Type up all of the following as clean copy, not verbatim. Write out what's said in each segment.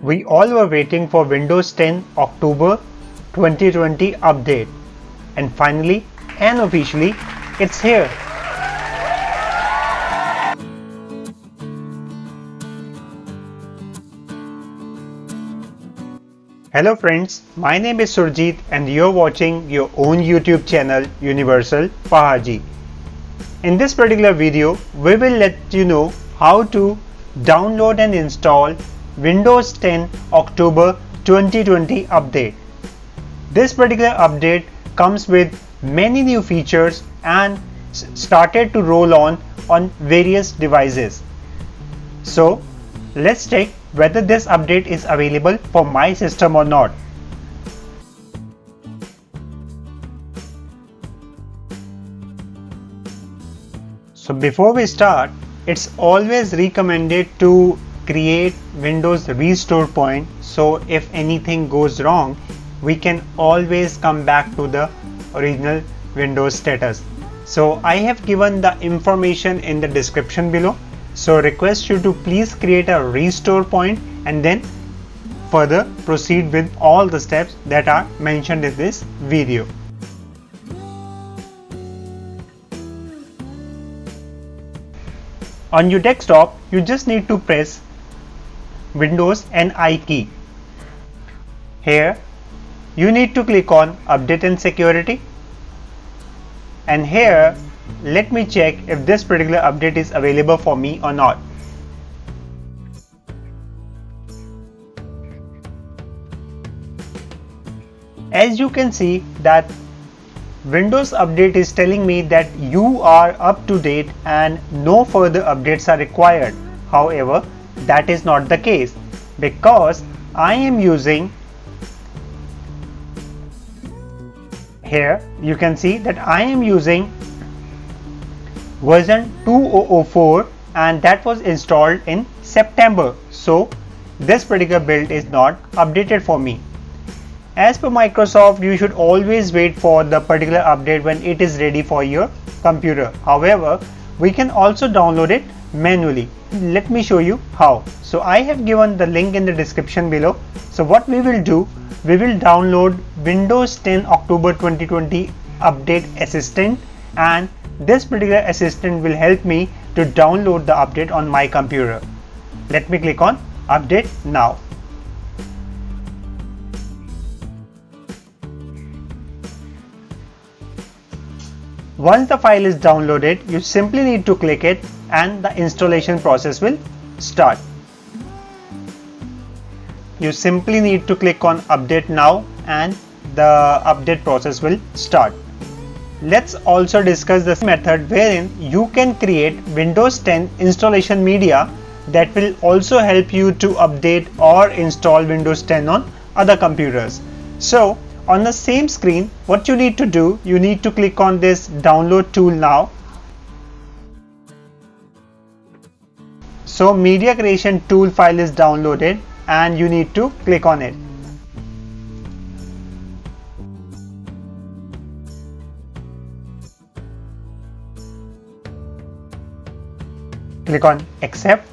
We all were waiting for Windows 10 October 2020 update, and finally and officially it's here. Hello friends, my name is Surjit and you're watching your own YouTube channel Universal Pahaji. In this particular video, we will let you know how to download and install Windows 10 October 2020 update. This particular update comes with many new features and started to roll on various devices. So let's check whether this update is available for my system or not. So before we start, it's always recommended to create Windows restore point, so if anything goes wrong, we can always come back to the original Windows status. So I have given the information in the description below. So request you to please create a restore point and then further proceed with all the steps that are mentioned in this video. On your desktop, you just need to press Windows and I key. Here, you need to click on Update and Security. And here, let me check if this particular update is available for me or not. As you can see that Windows update is telling me that you are up to date and no further updates are required. However, that is not the case because I am using, here you can see that I am using version 2004 and that was installed in September. So this particular build is not updated for me. As per Microsoft, you should always wait for the particular update when it is ready for your computer. However, we can also download it manually. Let me show you how. So I have given the link in the description below. So what we will do, we will download Windows 10 October 2020 Update Assistant, and this particular assistant will help me to download the update on my computer. Let me click on Update now. Once the file is downloaded, you simply need to click it and the installation process will start. You simply need to click on Update now and the update process will start. Let's also discuss this method wherein you can create Windows 10 installation media that will also help you to update or install Windows 10 on other computers. So on the same screen, what you need to do, you need to click on this download tool now. So media creation tool file is downloaded and you need to click on it. Click on accept.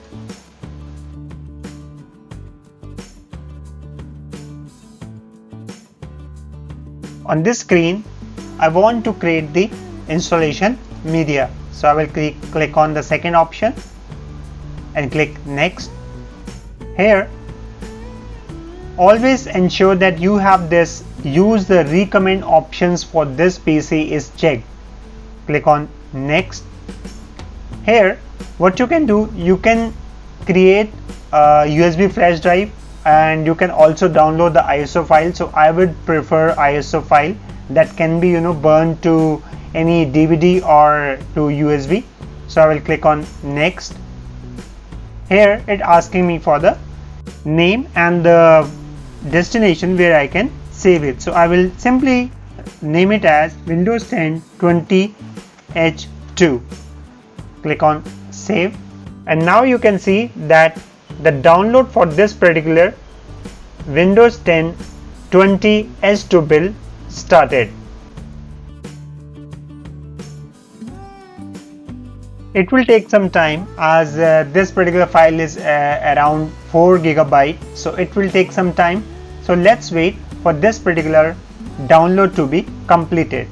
On this screen, I want to create the installation media. So I will click on the second option and click next. Here, always ensure that you have this use the recommend options for this PC is checked. Click on next. Here, what you can do, you can create a USB flash drive and you can also download the ISO file. So I would prefer ISO file that can be burned to any DVD or to USB. So I will click on next. Here it asking me for the name and the destination where I can save it. So I will simply name it as Windows 10 20H2. Click on save, and now you can see that the download for this particular Windows 10 20H2 build started. It will take some time as this particular file is around 4 GB, so it will take some time. So let's wait for this particular download to be completed.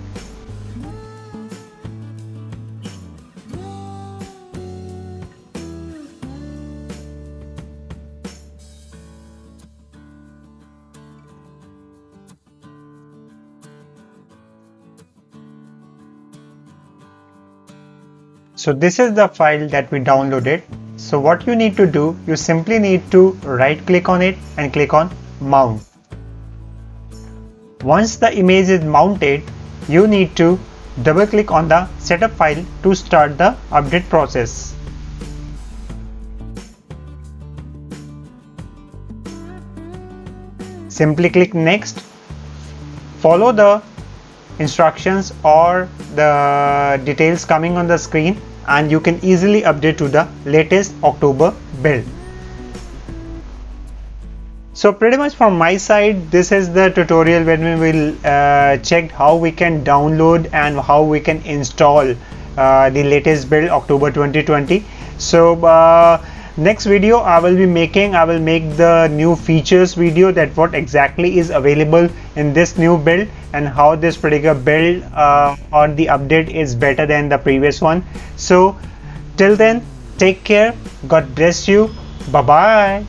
So this is the file that we downloaded. So what you need to do, you simply need to right click on it and click on mount. Once the image is mounted, you need to double click on the setup file to start the update process. Simply click next, follow the instructions or the details coming on the screen, and you can easily update to the latest October build. So pretty much from my side, this is the tutorial when we will check how we can download and how we can install the latest build October 2020. So next video I will make the new features video, that what exactly is available in this new build and how this particular build or the update is better than the previous one. So till then, take care, God bless you, bye bye.